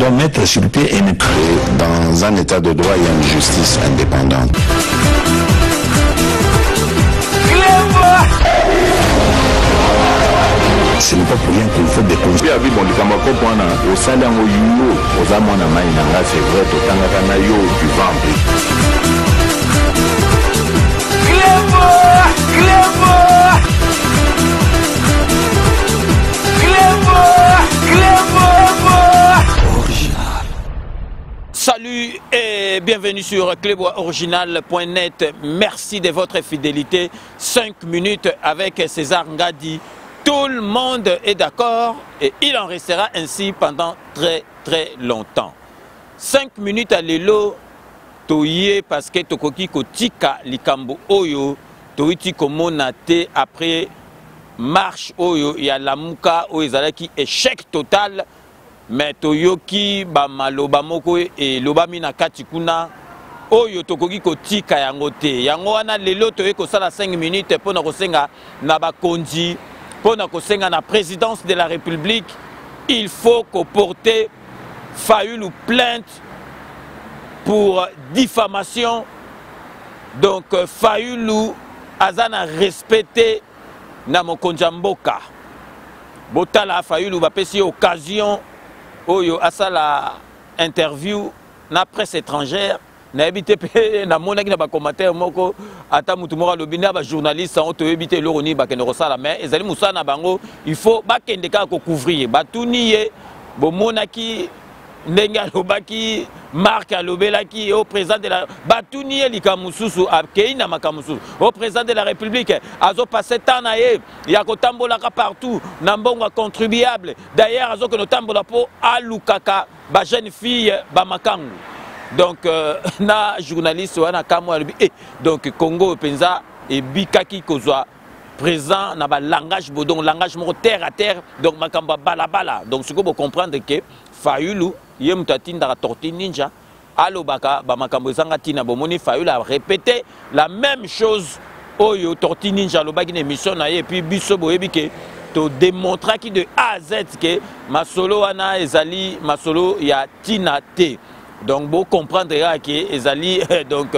doit mettre sur pied une... Dans un état de droit, il y a une justice indépendante. Ce n'est pas pour rien qu'il faut des conseils. Salut et bienvenue sur cleboisoriginal.net. Merci de votre fidélité. 5 minutes avec César Ngadi. Tout le monde est d'accord et il en restera ainsi pendant très longtemps. 5 minutes à l'élo, toye parce que tokoki kotika likambo oyo, toiti komonate après marche oyo, il y a la muka oyo ezalaki échec total, mais toyoki ba maloba moko et lobami na kati kuna oyo tokoki kotika yango te. Yango wana lelo toye kosala 5 minutes pona kosenga na bakonzi. Pour la présidence de la République, il faut porter Fayulu plainte pour diffamation. Donc Fayulu azana respecté na mokonjamboka. Botala Fayulu va passer occasion oyo asala interview na presse étrangère. Na habité pe na monaki na ba commentaire moko ata mutu moko lobi na ba journaliste on to habité loroni ba kene rosala mais ezali musana bango il faut ba kende ka ko couvrir ba tuniye bo monaki ndenge alobaki marque alobelaki au président de la ba tuniye likamususu akeina makamususu au président de la République azo passer temps na ye ya ko tambola ka partout na mbongo contribuable d'ailleurs azo ko tambola po alukaka ba jeune fille ba makangu. Donc, na journaliste wana kamo donc Congo penza et bikaki kozwa présent na ba langage bodon langage moko terre à terre donc makamba bala donc ce que vous comprendre que Fayulu yemutatinda torti ninja alobaka ba makambo zanga tina bomoni Fayulu a répété la même chose oyo torti ninja lobaki na émission na et puis biso boyebi ke to démontrer qui de A à Z que masolo wana ezali masolo ya tina te. Donc, vous comprendrez que ezali donc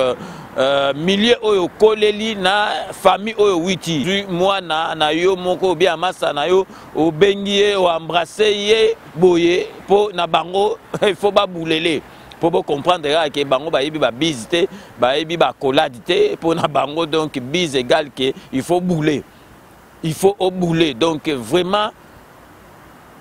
milieu oyo koleli na famille oyo witi. Moi na yo moko bien massa na yo o bengie o embrasser ye boye po na bango il faut ba boulele. Pour vous comprendre que bango ba yebi ba bizite ba yebi ba coladité pour na bango donc biz égal que il faut bouler. Il faut bouler donc vraiment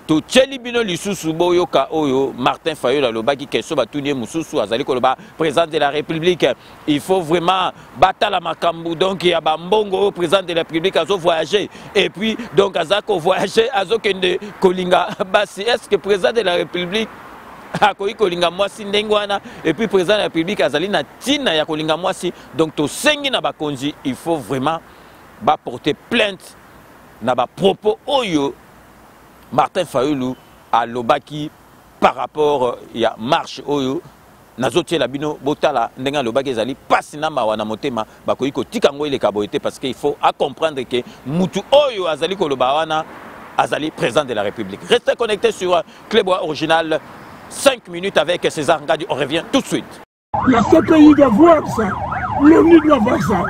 to tchelibino lisusu boyoka oyo Martin Fayulu alobaki keso batuni mususu azali koloba président de la République il faut vraiment batala makambu donc ya bambongo président de la République azo voyager et puis donc azako voyager azo kende kolinga basi est-ce que président de la République akoki kolinga mwasi ndengwana et puis président de la République azali na tina ya kolinga mwasi donc to sengi na bakonzi il faut vraiment ba porter plainte na ba propos oyo Martin Fayulu a lobaki par rapport à marche oyo nazotie la bino botala ndenga lobaki ezali pasina mawana motema bakoyi ko tikango ile kaboité parce qu'il faut à comprendre que mutu oyo azali ko lobawana azali président de la République. Restez connectés sur Clebois Original 5 minutes avec César Ngadi, on revient tout de suite. La CPI doit voir ça, l'ONU doit voir ça.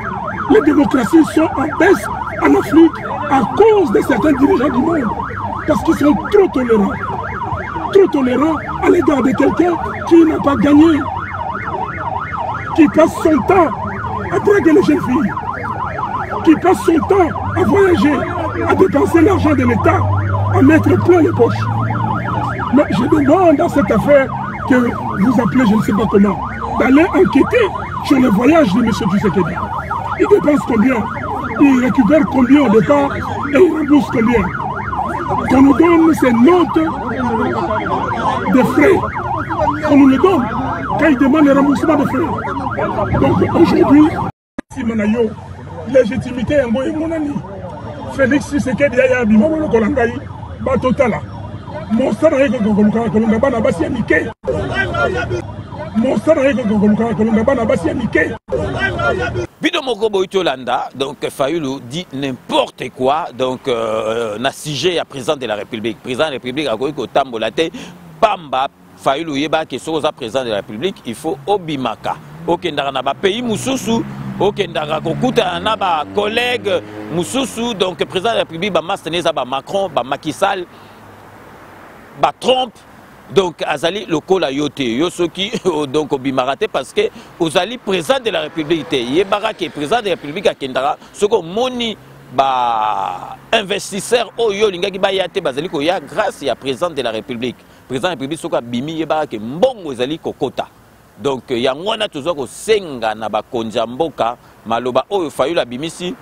Les démocraties sont en baisse en Afrique à cause de certains dirigeants du monde. Parce qu'ils sont trop tolérants à l'égard de quelqu'un qui n'a pas gagné, qui passe son temps à draguer les jeunes filles, qui passe son temps à voyager, à dépenser l'argent de l'État, à mettre plein les poches. Mais je demande dans cette affaire que vous appelez, je ne sais pas comment, d'aller enquêter sur le voyage de M. Tshisekedi. Il dépense combien? Il récupère combien au départ et il rembourse combien? Qu'on nous donne ces notes de frais, qu'on nous les donne quand il demande le remboursement de frais. Donc aujourd'hui, si Manayo, légitimité est mon ami. Félix Tshisekedi a dit que Kolangai, Batotala. Mon salaire est que na basi amike. Mon salaire est que na basi amike. Bido Moko Boitolanda, donc Fayulu dit n'importe quoi, donc n'a sujet à président de la République. Président de la République a dit que Tambolate, Pamba, Fayulu yeba ke soza président de la République, il faut obimaka. Okendara na ba pays mususu, okendara kokuta na ba collègue mususu, donc président de la République ba masteneza ba Macron, ba Macky Sall, ba Trump. Donc azali lokola yote yosoki donc obimarate parce que ozali président de la République yebara ke président de la République akendara soko moni ba investisseur oyo lingaki ba yate bazali ko ya grâce ya président de la République. Président de la République soko bimi yebara ke mbongo ezali kokota. Donc yango wana tozo ko senga na ba konja mboka maloba oyo Fayulu bimisi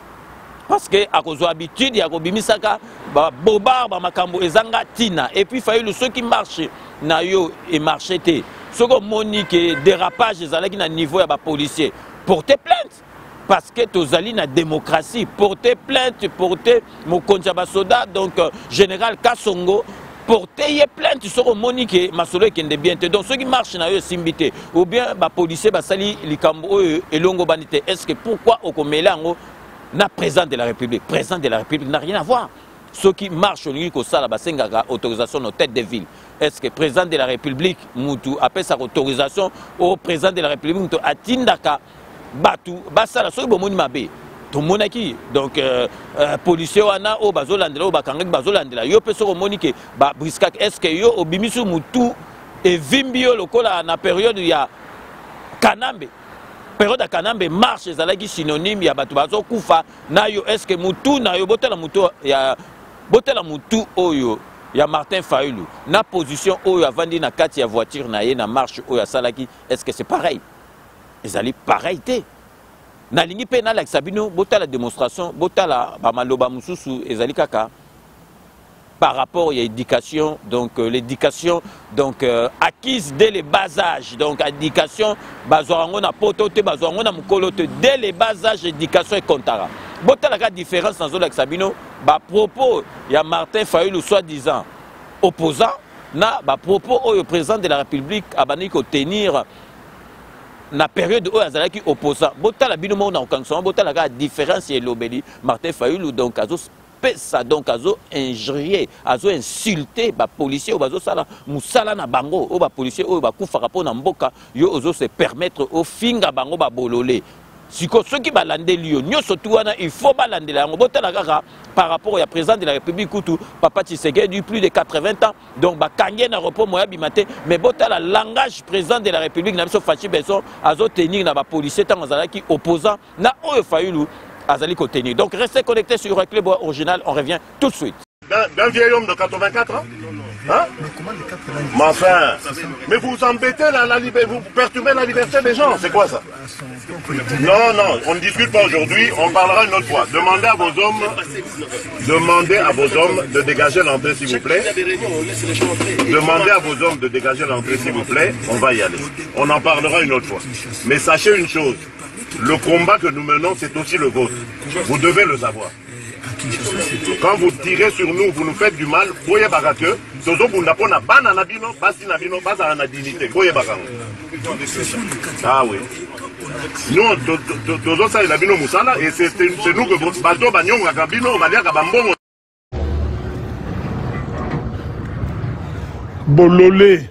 parce que à cause de l'habitude ya ko bimisaka ba bobard ba makambo ezanga tina et puis Fayulu ceux qui marchent na yo et marché té soko monique dérapage ezalaki na niveau ya ba policier porter plainte parce que tozali na démocratie porter plainte porter mokonja ba soda donc général Kasongo porter plainte soko monique masolo kende bien donc ceux qui marchent na yo simbité ou bien ba policier ba sali likambo elongo banité est-ce que pourquoi okomelango na président de la République. Président de la République n'a rien à voir. Ceux qui marchent au niveau de la Basengara, autorisation aux têtes de ville. Est-ce que président de la République, Moutou, appelle sa autorisation au président de la République, Moutou, à Tindaka, Batou, Bassala, Soy Bomoni Mabé. Tout le monde qui donc policier wana au Bazolandela au Bakangek Bazolandela yo peso monique ba briskak est-ce que yo obimisu Moutou et Vimbio lokola na période ya Kanambe. Période à Kanambe marche ezalaki synonyme ya batu bazo kufa na yo est-ce que mutu na yo botela mutu oyo ya Martin Fayulu na position oyo avandi na kati ya voiture na ye na marche oyo asalaki est-ce que c'est pareil ezali pareil te na lingi pe na la sabino botala démonstration botala ba maloba mususu ezali kaka par rapport à l'éducation, donc l'éducation donc acquise dès le bas âge, donc éducation bazorangona potote bazorangona mukolote dès le bas âge éducation et kontara. Bota la différence dans Zola Sabino, ba propos il y a Martin Fayulu soi-disant opposant na ba propos au président de la République abani ko tenir na période où azalaki opposant. Bota la bino mo na okanson bota la différence et l'obéli Martin Fayulu donc azos ça donc azo injurier azo insulter ba policier ou bazo sala musala na bango o ba policier o ba kufa rapport na mboka yo ozo se permettre au finga bango ba bololé siko ceux qui balande lio nyoso tuwana il faut balandela yango botala kaka par rapport au président de la République Koutou Papa Tshisekedi plus de 80 ans donc ba kangé na repos moya bimate mais botala langage président de la République na biso fachi beso azo tenir na ba policier tant azalaki opposant na oyo Fayulu Azali Koteni. Donc restez connectés sur Club Original, on revient tout de suite. D'un vieil homme de 84 ans hein? Mais comment les 80 ans? Mais enfin, mais vous embêtez vous perturbez la liberté des gens, c'est quoi ça? Non, non, on ne discute pas aujourd'hui, on parlera une autre fois. Demandez à vos hommes de dégager l'entrée s'il vous plaît. Demandez à vos hommes de dégager l'entrée s'il vous plaît, on va y aller. On en parlera une autre fois. Mais sachez une chose. Le combat que nous menons, c'est aussi le vôtre. Vous devez le savoir. Quand vous tirez sur nous, vous nous faites du mal, voyez barake, tozo bunda pona bana nabino, basi nabino, basa na dignité, voyez barake. Ah oui. Nous, tozo sa nabino musala, et c'est nous que vous bazo bagnon gabino, balia gabambongo. Bololé.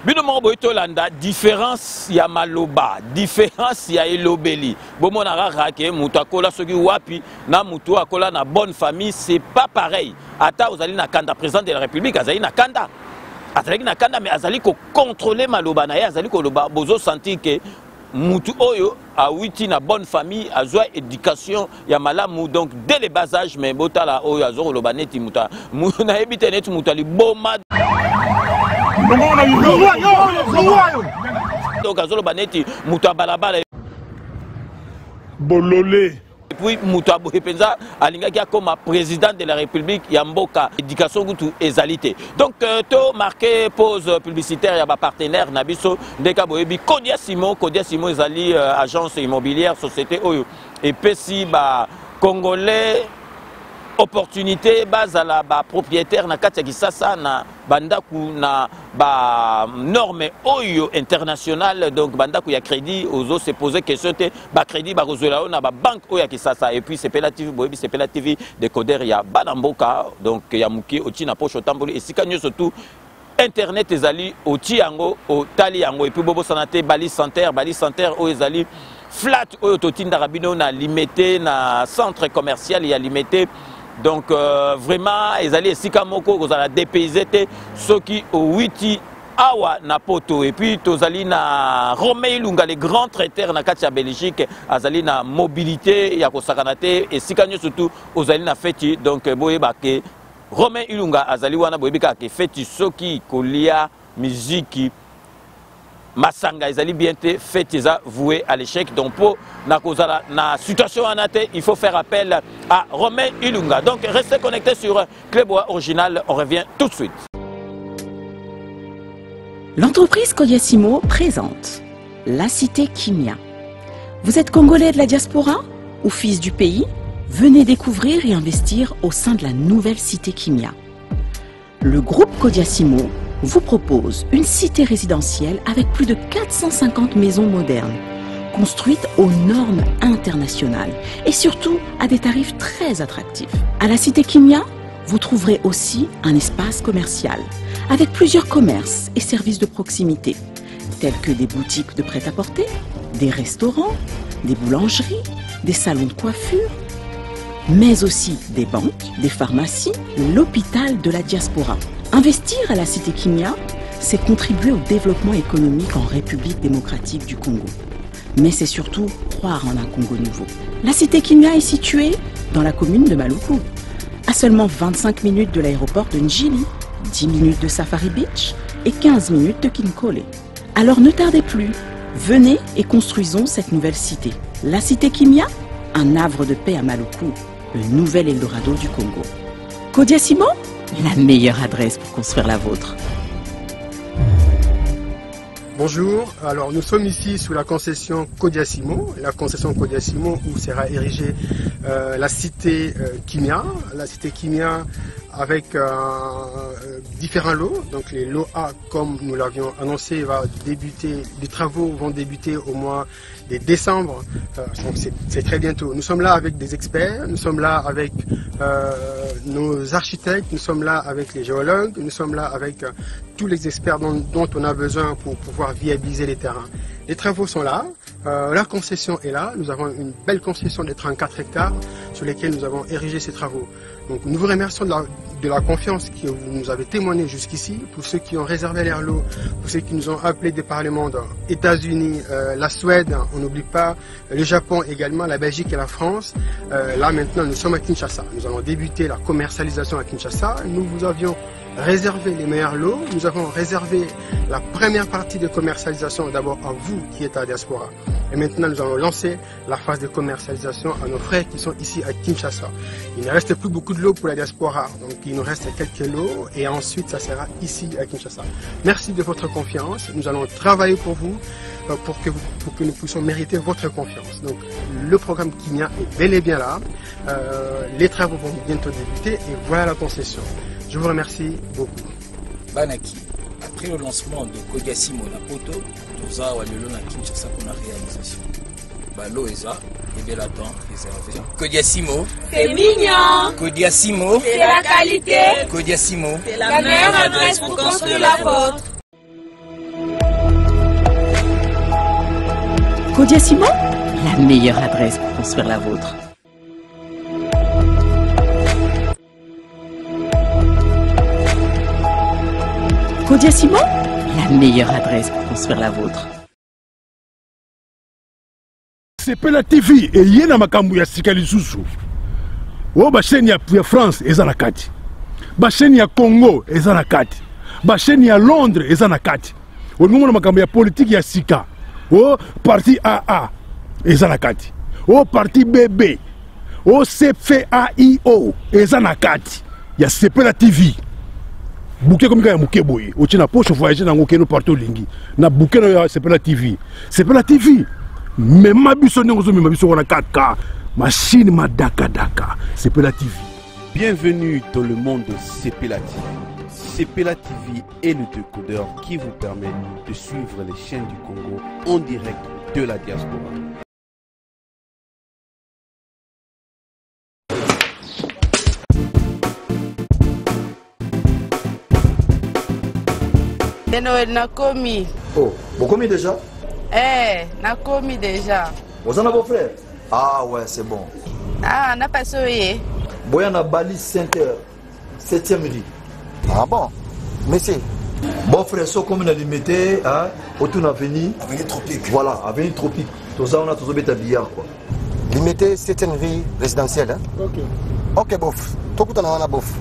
Bino mo boito landa différence ya maloba différence ya elobeli bomo na raka mutu akola soki wapi na mutu akola na bonne famille c'est pas pareil ata ozali na kanda président de la République azali na kanda mais azali ko contrôler maloba na ye azali ko loba bozo sentir que mutu oyo a witi na bonne famille azwa éducation ya malamu donc dès le bas âge mais botala oyo azoro loba neti muta na ebite neti mutu ali boma donc azolo baneti mutu balabala Bololé. puis Moutouabou Penza Alingaki comme président de la République Yamboka éducation Goutou ezalité. Donc to marqué pause publicitaire ya ba partenaire Nabiso Ndeka Boyebi Kodia Simon ezali agence immobilière société Oyo et pesi ba congolais opportunité bazala ba propriétaire na kati ya Kisasa na bandaku na ba norme Oyo internationale donc bandaku ya crédit ozo se poser question te ba crédit ba kozela na ba banque Oyo ya Kisasa et puis c'est Pela TV boyebi c'est Pela TV décodeur ya banamboka donc ya muki oti na poche tamboli et sika nyoso tout internet ezali oti yango o tali yango et puis bobo sanate bali center Oyo ezali flat Oyo totinda rabino na limité na centre commercial ya limité. Donc vraiment, ils allaient sika moko kozala dépaysé ceux qui au 8 awa na poto et puis tozali na Romain Ilunga les grands traiteurs na kati ya Belgique azali na mobilité ya kosakanate et sika nyo surtout ozali na feti donc boyeba ke Romain Ilunga azali wana boyebika ke feti soki kolia musique Masanga ezali bien te fait voué à l'échec donc pour na situation anate il faut faire appel à Romain Ilunga. Donc restez connectés sur Clébois Original, on revient tout de suite. L'entreprise Kodiasimo présente la cité Kimia. Vous êtes congolais de la diaspora ou fils du pays? Venez découvrir et investir au sein de la nouvelle cité Kimia. Le groupe Kodiasimo vous propose une cité résidentielle avec plus de 450 maisons modernes, construites aux normes internationales et surtout à des tarifs très attractifs. À la cité Kimia, vous trouverez aussi un espace commercial avec plusieurs commerces et services de proximité, tels que des boutiques de prêt-à-porter, des restaurants, des boulangeries, des salons de coiffure, mais aussi des banques, des pharmacies, l'hôpital de la diaspora. Investir à la cité Kimia, c'est contribuer au développement économique en République démocratique du Congo. Mais c'est surtout croire en un Congo nouveau. La cité Kimia est située dans la commune de Maluku, à seulement 25 minutes de l'aéroport de Njili, 10 minutes de Safari Beach et 15 minutes de Kinkole. Alors ne tardez plus, venez et construisons cette nouvelle cité. La cité Kimia, un havre de paix à Maluku, le nouvel Eldorado du Congo. Kodiasimo, la meilleure adresse pour construire la vôtre. Bonjour, alors nous sommes ici sous la concession Kodiasimo, où sera érigée la cité Kimia. La cité Kimia avec différents lots, donc les lots A comme nous l'avions annoncé va débuter, les travaux vont débuter au mois de décembre, donc c'est très bientôt. Nous sommes là avec des experts, nous sommes là avec nos architectes, nous sommes là avec les géologues, nous sommes là avec tous les experts dont on a besoin pour pouvoir viabiliser les terrains. Les travaux sont là, la concession est là, nous avons une belle concession de 34 hectares sur lesquels nous avons érigé ces travaux. Donc nous vous remercions de la confiance que vous nous avez témoignée jusqu'ici, pour ceux qui ont réservé leur lot, pour ceux qui nous ont appelés des parlements des États-Unis, la Suède, on n'oublie pas, le Japon également, la Belgique et la France. Là maintenant nous sommes à Kinshasa, nous allons débuter la commercialisation à Kinshasa. Nous vous avions réservé les meilleurs lots, nous avons réservé la première partie de commercialisation d'abord à vous qui êtes à la diaspora. Et maintenant nous allons lancer la phase de commercialisation à nos frères qui sont ici à Kinshasa. Il ne reste plus beaucoup de lots pour la diaspora, donc il nous reste quelques lots et ensuite ça sera ici à Kinshasa. Merci de votre confiance, nous allons travailler pour vous, pour que nous puissions mériter votre confiance. Donc le programme Kimia est bel et bien là, les travaux vont bientôt débuter et voilà la concession. Je vous remercie beaucoup. Banaki, après le lancement de Kodiasimo na poto, nous avons le na Kinshasa pour la réalisation. Balo Eza, et bien attend, réservé. Kodiasimo, c'est mignon. Kodiasimo, c'est la qualité. Kodiasimo, c'est la meilleure adresse pour construire la vôtre. Kodiasimo, la meilleure adresse pour construire la vôtre. Kodiasimo, la meilleure adresse pour construire la vôtre. C'est Pela TV et yena makambu ya sikali susu. O ba chaîne ya France eza na kati. Ba chaîne ya Congo eza na kati. Ba chaîne ya Londres eza na kati. O ngomona makambu ya politique ya sika. O parti AA eza na kati. O parti BB OCFAIO eza na kati ya Sepela TV. Bouquet comme quand bouquet boy, au tina poche voyager dans aucun partout lingi. Na bouquet na Sepela TV. Sepela TV. Mais ma biso n'ozo ma biso wana 4K. Machine ma daka. Sepela TV. Bienvenue dans le monde de Sepela TV. Sepela TV est le décodeur qui vous permet de suivre les chaînes du Congo en direct de la diaspora. Noël Nakomi. Oh, vous commis déjà? Nakomi déjà. Vous en avez vos frères? Ah ouais, c'est bon. Ah, n'a pas sauvé. Boyana Bali Center, 7e rue. Ah bon? Monsieur. Bon frère, so comme on a limité, hein, autour de l'avenue. Avenue Tropique. Voilà, avenue Tropique. Tout ça, on a tous les billard quoi. Limité 7e rue résidentielle. Hein? Ok. Ok, bof. Tout le monde a bof.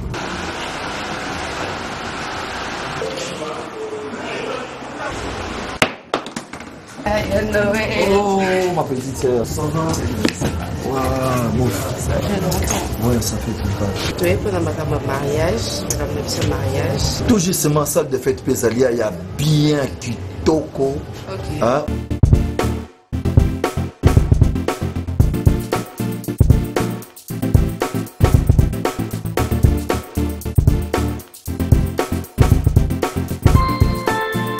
Oh, ma petite sœur, ça va? Waouh, bon. Ouais, ça fait tout ça. Tu es pendant ma mariage, mon mariage. Tout justement, salle de fête Pésalia, il y a bien kitoko. Ok. Hein?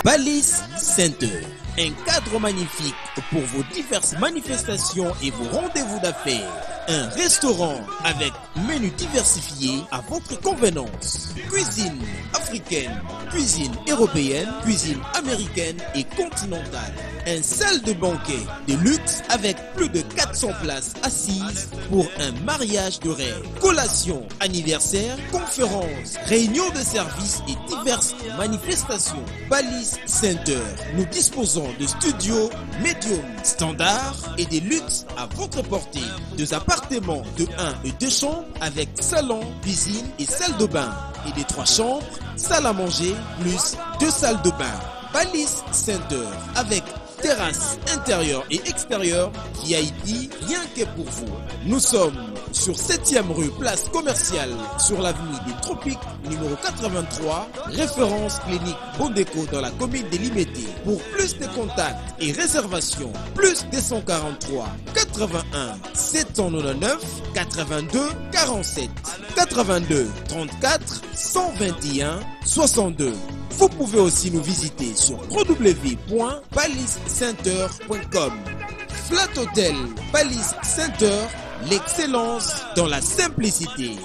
Balise Center. Un cadre magnifique pour vos diverses manifestations et vos rendez-vous d'affaires. Un restaurant avec menu diversifié à votre convenance. Cuisine africaine, cuisine européenne, cuisine américaine et continentale. Un salle de banquet de luxe avec plus de 400 places assises pour un mariage de rêve. Collation, anniversaire, conférences, réunions de services et diverses manifestations. Balise Center. Nous disposons de studios médium standard et des luxes à votre portée. 2 appartements de 1 et 2 chambres avec salon, cuisine et salle de bain. Et des 3 chambres, salle à manger plus 2 salles de bain. Balise Center avec terrasse intérieure et extérieure, VIP, rien que pour vous. Nous sommes sur 7e rue, place commerciale, sur l'avenue des Tropiques, numéro 83, référence clinique Bondeko dans la commune de Limete. Pour plus de contacts et réservations, plus 243 81 799 82 47 82 34 121 62. Vous pouvez aussi nous visiter sur www.balisecenter.com. Flat Hotel Balise Center, l'excellence dans la simplicité.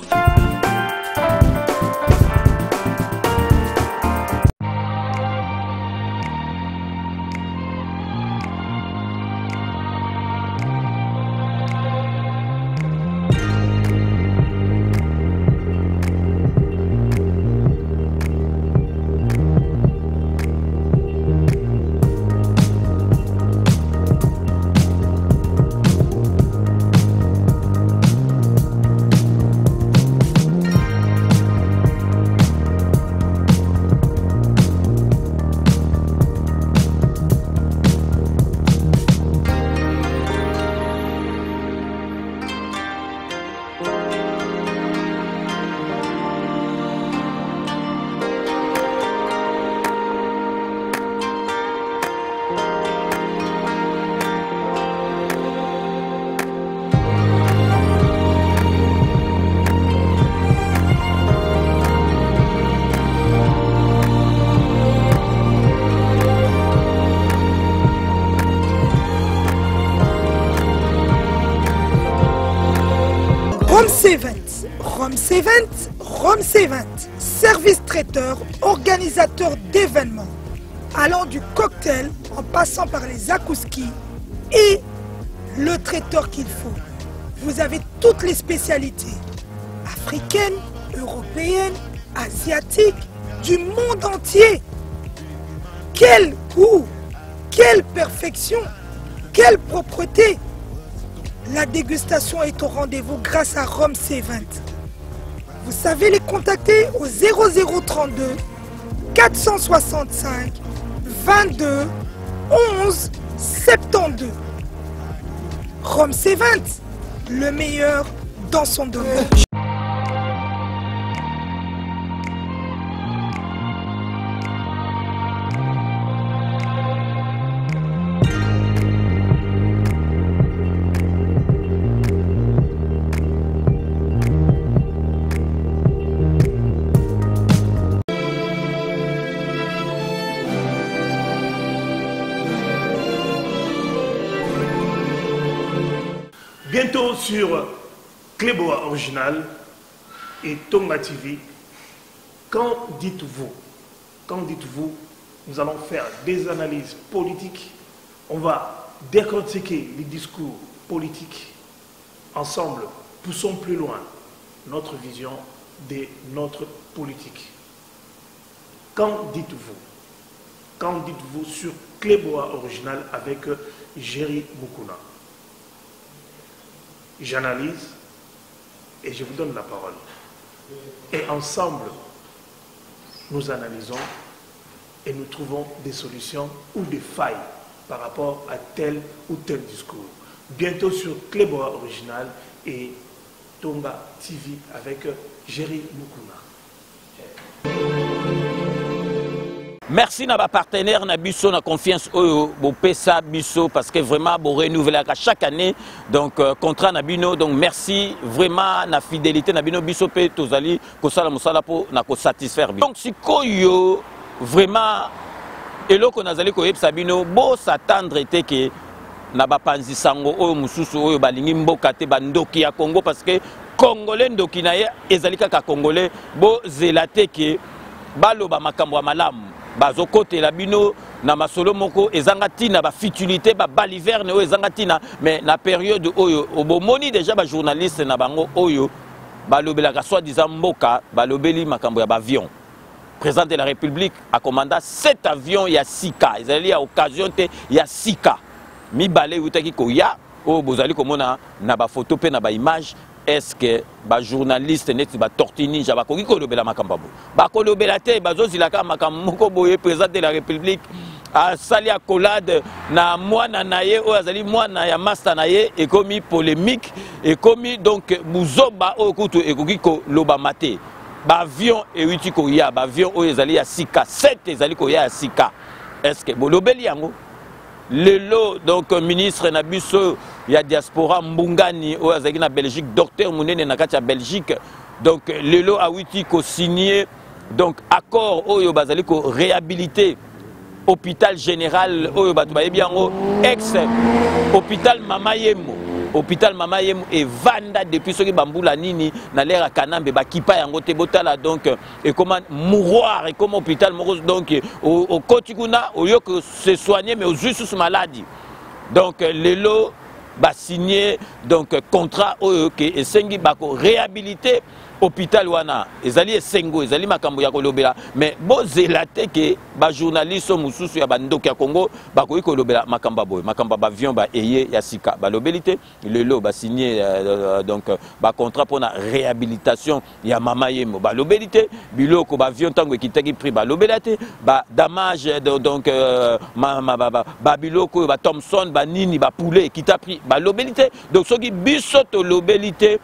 Rome C20, service traiteur, organisateur d'événements, allant du cocktail en passant par les akouskis et le traiteur qu'il faut. Vous avez toutes les spécialités, africaines, européennes, asiatiques, du monde entier. Quel goût, quelle perfection, quelle propreté. La dégustation est au rendez-vous grâce à Rome C20. Vous savez les contacter au 0032 465 22 11 72. Rome C20, le meilleur dans son domaine. Bientôt sur Cléboa Original et Tonga TV, quand dites-vous, nous allons faire des analyses politiques, on va décortiquer les discours politiques. Ensemble, poussons plus loin notre vision de notre politique. Quand dites-vous sur Cléboa Original avec Jerry Mukuna. J'analyse et je vous donne la parole. Et ensemble, nous analysons et nous trouvons des solutions ou des failles par rapport à tel ou tel discours. Bientôt sur Cléboa Original et Tonga TV avec Jerry Mukuna. Merci à ma partenaire na biso na confiance au pesa biso parce que vraiment bon renouveler chaque année donc contrat na bino donc merci vraiment na fidélité na bino biso pe tozali ko sala musala po na ko satisfaire donc sikoyo vraiment eloko nazali ko yebisa bino bo s'attendre te que na bapanzi sango oyo mususu oyo balingi mboka te bandoki ya Congo parce que congolais ndoki na ye ezali kaka congolais bo zelate que baloba makambo ya malamu bazo kote la bino na masolo moko ezanga tina ba futilité ba baliverne o ezanga tina mais na période oyo obomoni déjà ba journaliste na bango oyo balobela ka soit disant mboka balobeli makambo ya ba avion. Président de la République a commandé 7 avions ya sika ezali ya occasion te ya sika mi balé utaki ko ya o bozali komona na ba photo pe na ba image. Est-ce que les journalistes neti ba tortini ja ba koki kolobela makambabo ba kolobela te bazozilaka makamoko boye président de la République a sali accolade na mwana naye o azali mwana ya master naye et komi polémique et komi donc buzoba o kutu ekoki koloba mate ba avion e witi ko ya ba avion o ezali ya sika 7 ezali ko ya sika. Est-ce que bolobeli yango lelo donc ministre na biso ya diaspora Mbungani o azaki na Belgique docteur Munene na kati ya Belgique donc lelo a witi ko signer donc accord oyo bazali ko réhabiliter hôpital général oyo batu bayebi yango ex hôpital Mama Yemo et vanda depuis ce qui bambula nini na l'air Kanambe ba kipa yango te botala donc et comment mouroir et comment hôpital moros donc au Kotikuna au lieu que se soigner mais aux juste maladie donc lelo ba signé donc contrat que esengi bako réhabiliter hôpital wana ezali esengo ezali makambo ya kolobela mais bozelate ke ba journaliste mususu ya bandoki ya Congo bako kolobela makamba boy makamba ba avion ba eye ya sika ba lobelité lelo ba signé donc ba contrat pour la réhabilitation ya Mama Yemo ba lobelité biloko ba avion tango kitaki prix ba lobelate ba damage donc ba biloko ba Thomson ba nini ba poulet kita prix ba lobelité donc soki biso to lobelité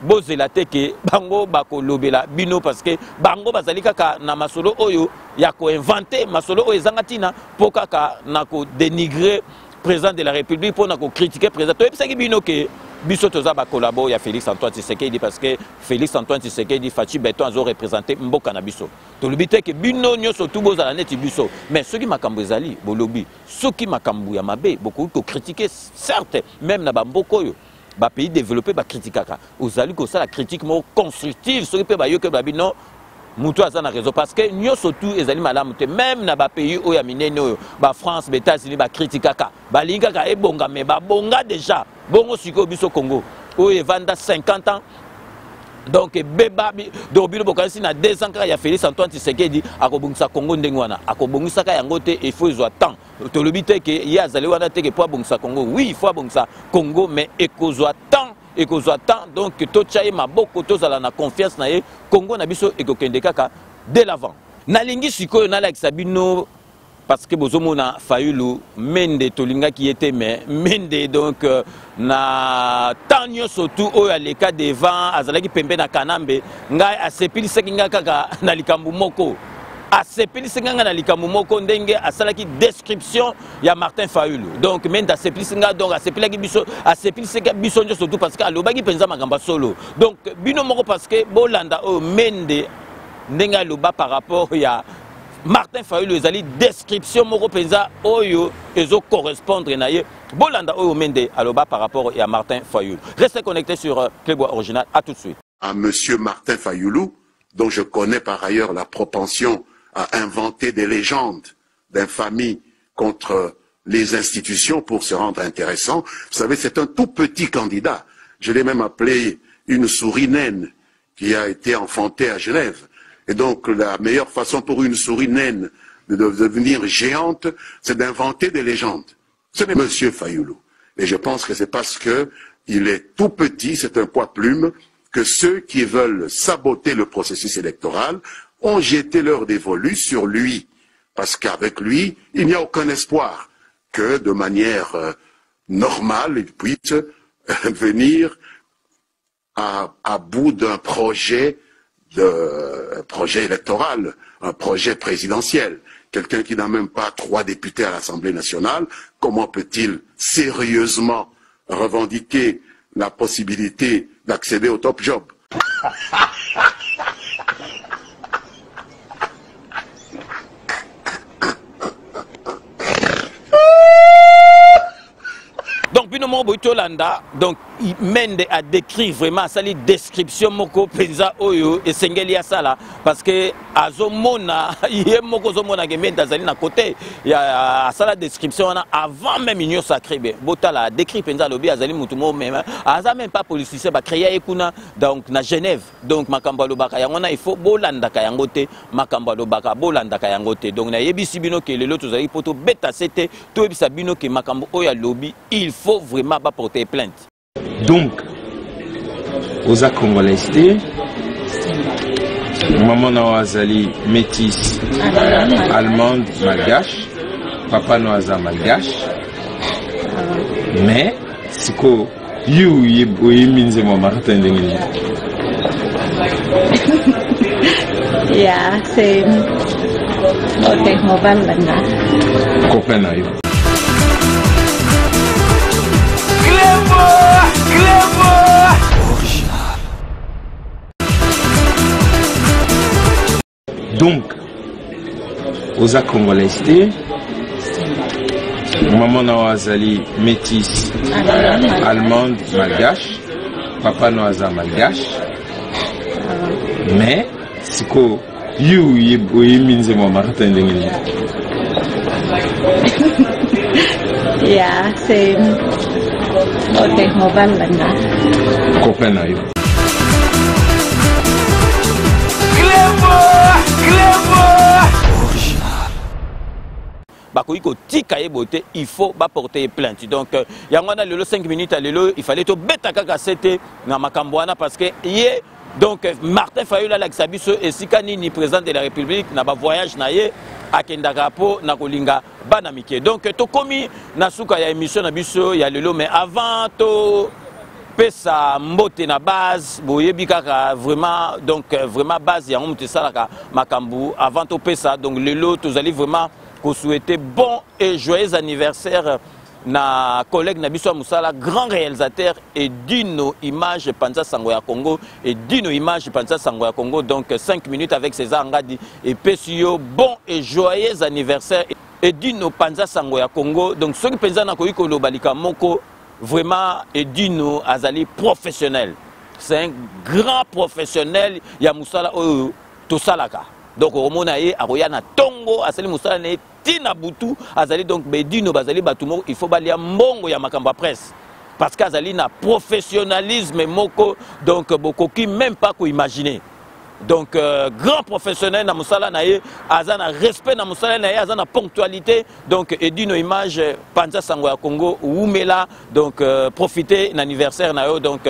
bozelate ke bango bako lobela bino parce que bango bazali kaka na masolo oyo ya ko inventer masolo oyo ezangatina po kaka na ko dénigrer président de la République pour na ko critiquer président to epsaki bino ke biso toza ba collabo ya Félix Antoine Tshisekedi parce que Félix Antoine Tshisekedi Fachi Beton azo représenter mboka na biso to lobite ke bino nyoso tout bozala neti biso mais ceux qui makambo ezali bolobi ceux qui makambo ya mabe beaucoup ko critiquer certes même na ba mboko yo ba pays développé ba critiquaka ozali ko ça la critique mo constructive ceux qui peut ba yo ke ba bino mutu azana raison parce que nyo surtout ezali malamu te même na ba pays oya minene oyo ba France ba États-Unis ba critiquaka ba lingaka ebonga mais ba bonga déjà bongo siko biso Congo oyo vanda 50 ans donc beba dobilo bokanisi na 2 ans ya Félix Antoine Tshisekedi akobongisa Congo ndenge wana akobongisa ka yango te il faut zo temps to lobite ke ya azali wana te ke po bongisa Congo oui il faut bongisa Congo mais ekozwa temps donc to chaye maboko to zala na confiance na ye Congo na biso ekokende kaka de l'avant nalingi sikoyo na like sabino parce que bozomona Fayulu mende tolinga qui était mais mende donc na tanyo surtout o ya leka devant azalaki pembe na kanambe ngai asepili sekinga kaka na likambu moko asepili sekinga na likambu moko ndenge asalaki description ya Martin Fayulu donc mende asepili singa donc asepilaki biso asepili seka biso njo surtout parce que alobaki penza magamba solo donc bino moko parce que bolanda o mende ndenge aloba par rapport ya Martin Fayulu ezali description moko penza oyo ezo correspondre na ye bolanda oyo mende aloba par rapport à Martin Fayulu. Restez connectés sur Clébois Original, à tout de suite. À monsieur Martin Fayulu, dont je connais par ailleurs la propension à inventer des légendes d'infamie contre les institutions pour se rendre intéressant. Vous savez, c'est un tout petit candidat. Je l'ai même appelé une souris naine qui a été enfantée à Genève. Et donc, la meilleure façon pour une souris naine de devenir géante, c'est d'inventer des légendes. Ce n'est monsieur Fayulu. Et je pense que c'est parce que il est tout petit, c'est un poids-plume, que ceux qui veulent saboter le processus électoral ont jeté leur dévolu sur lui. Parce qu'avec lui, il n'y a aucun espoir que de manière normale, il puisse venir à bout d'un projet électoral, un projet présidentiel. Quelqu'un qui n'a même pas 3 députés à l'Assemblée nationale, comment peut-il sérieusement revendiquer la possibilité d'accéder au top job? Donc, Binomo Boitolanda, donc, Mende a décrit vraiment sa description moko penza oyo et sengeli asala parce que azomona yé moko zomona ke Mende azali na côté ya asala description avant même union sacrée botala décrit penza lobi azali mutumo même aza même pas politicien ba créer ekuna donc na Genève donc makambo lobaka yangona il faut bolanda ka yangote makambo lobaka bolanda ka yangote donc na yebisi bino ke lelo tozali poto beta c'était to yebisa bino ke makambo oyo lobi il faut vraiment pas porter plainte. Donc, aux Congolais, maman Noazali métisse allemande malgache, papa Noaza malgache, mais c'est que you means moi Martin Dengeli. Yeah, c'est ok, mobile là. Copain na yo. Donc, aux Congolais, maman Noazali métisse allemande malgache, papa Noaza malgache, mais c'est que you means moi Martin Dengeli. Yeah, c'est ok, mobile là. Copain na yo. Il faut porter plainte. Donc, il y a 5 minutes à l'élo, il fallait tout bêta kaka c'était na makambwana parce que hier donc Martin Fayulu la Xabiso et Sikani ni président de la République n'a pas voyage na ye à Kendagapo na kolinga banamike. Donc to komi na suka ya émission na biso ya l'élo mais avant to pesa mbote na base boyebi kaka vraiment donc vraiment base ya ngomte salaka makambu avant to pesa donc l'élo tous allez vraiment pour souhaiter bon et joyeux anniversaire na collègue Nabiso Moussala, grand réalisateur et Dino Image Panza Sangoya Congo et Dino Image Panza Sangoya Congo. Donc 5 minutes avec César Ngadi et Pesio, bon et joyeux anniversaire et Dino Panza Sangoya Congo. Donc ceux qui pensent na koiko lo balika moko vraiment et Dino Azali professionnel. C'est un grand professionnel ya Moussala to salaka. Donc au monaye aroya na tongo asali Moussala ne tina butu azali donc bedino bazali batumo il faut balia mbongo ya makamba presse parce qu'azali na professionnalisme moko donc bokoki même pas ko imaginer donc grand professionnel na musala na ye aza na respect na musala na ye aza na ponctualité donc edino image Panza Sango ya Congo Oumela donc profiter l'anniversaire na yo donc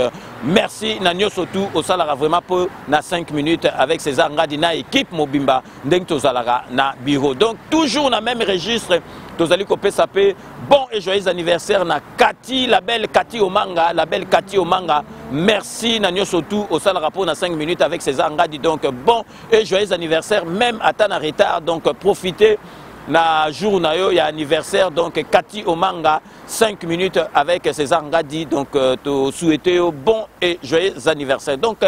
merci na nyoso tout au salara vraiment peu na 5 minutes avec César Ngadi na équipe Mobimba ndeng tozalara na bureau donc toujours na même registre tozali kopé sapé bon et joyeux anniversaire na Kati la belle Kati Omanga merci na nyoso tout au salara pour na 5 minutes avec César Ngadi donc bon et joyeux anniversaire même à temps en retard donc profitez na jour na yo ya anniversaire donc Kati Omanga 5 minutes avec César Ngadi donc to souhaiter bon et joyeux anniversaire donc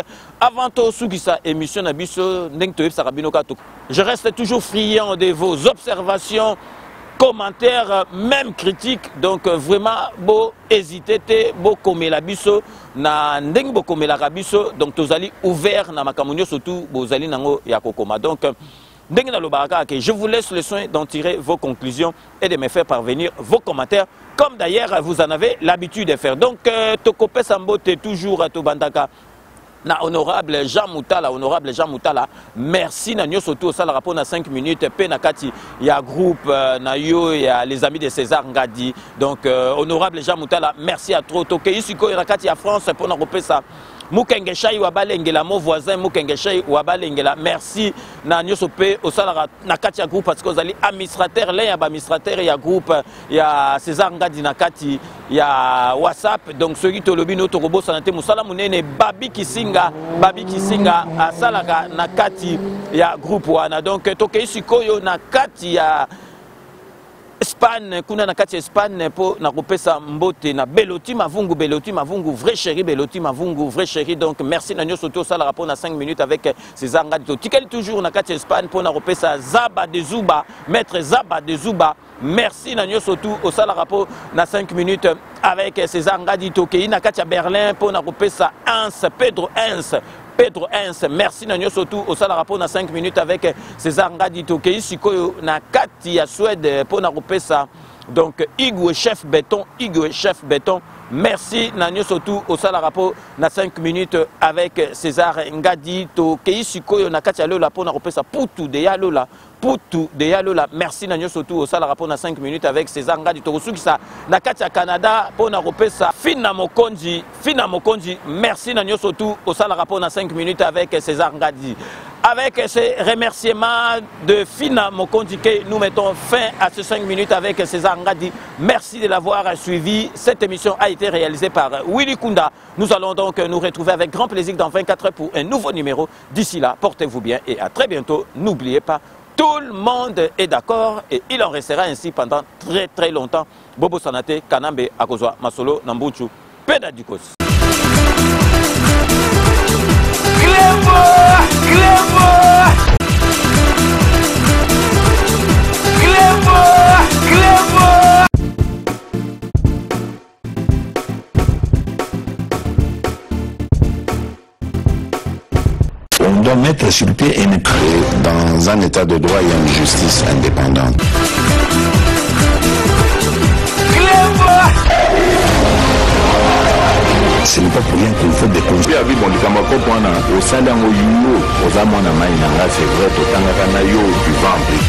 avant to soukisa émission na biso ndeng to yebsa bino ka to je reste toujours friand de vos observations commentaires même critiques donc vraiment beau hésiter te beau komela biso na ndeng bo komela biso donc tozali ouvert na makamunyo surtout bozali nango ya kokoma donc je vous laisse le soin d'en tirer vos conclusions et de me faire parvenir vos commentaires, comme d'ailleurs vous en avez l'habitude de faire. Donc, Tokope Sambote toujours à Tobandaka. Na honorable Jean Moutala, merci na nyo surtout ça le rapport na 5 minutes pe na kati ya groupe na yo ya les amis de César Ngadi donc honorable Jean Moutala merci à trop toke ici ko na kati ya France pour na repé ça Mukenge Shai Wabalengela mon voisin Mukenge Shai Wabalengela merci na nyo sope au salara na kati ya groupe parce que vous allez administrateur là ya ba administrateur ya groupe ya César Ngadi na kati ya WhatsApp donc ceux qui to lobi no to robo santé musala munene Babi Kisinga asalaka na kati ya groupe wana donc toke sikoyo na kati ya Espagne kuna na kati Espagne po na kopesa mbote na Beloti Mavungu vrai chéri Beloti Mavungu vrai chéri donc merci na nyoso to sala rapport na 5 minutes avec César Ngadi tikali toujours na kati Espagne po na kopesa Zaba de Zuba maître Zaba de Zuba merci na nyoso to au sala rapport na 5 minutes avec César Ngadi toke na kati Berlin po na kopesa Pedro Ens, merci na nyo surtout au sala rapport na 5 minutes avec César Ngadi Tokei sikoyo na kati ya Suède pour na repesa donc Igwe chef béton merci na nyo surtout au sala rapport na 5 minutes avec César Ngadi Tokei sikoyo na kati ya lola pour na repesa Putu de Yalola merci na nyo surtout au sala rapport na 5 minutes avec César Ngadi Tokosukisa na kati ya Canada pour na repesa Fina Mokonzi merci na nyo surtout au sala rapport na 5 minutes avec César Ngadi avec ces remerciements de Fina Mokonzi que nous mettons fin à ces 5 minutes avec César Ngadi merci de l'avoir suivi cette émission a été réalisée par Willy Kunda nous allons donc nous retrouver avec grand plaisir dans 24 heures pour un nouveau numéro d'ici là portez-vous bien et à très bientôt n'oubliez pas tout le monde est d'accord et il en restera ainsi pendant très très longtemps. Bobo Sanate, Kanambe, Akozwa, Masolo, Nambuchu, Pedadikos. On doit mettre sur pied et dans un état de droit et une justice indépendante. Ce n'est pas pour rien qu'il faut des conseils. C'est vrai, tu vas en plus.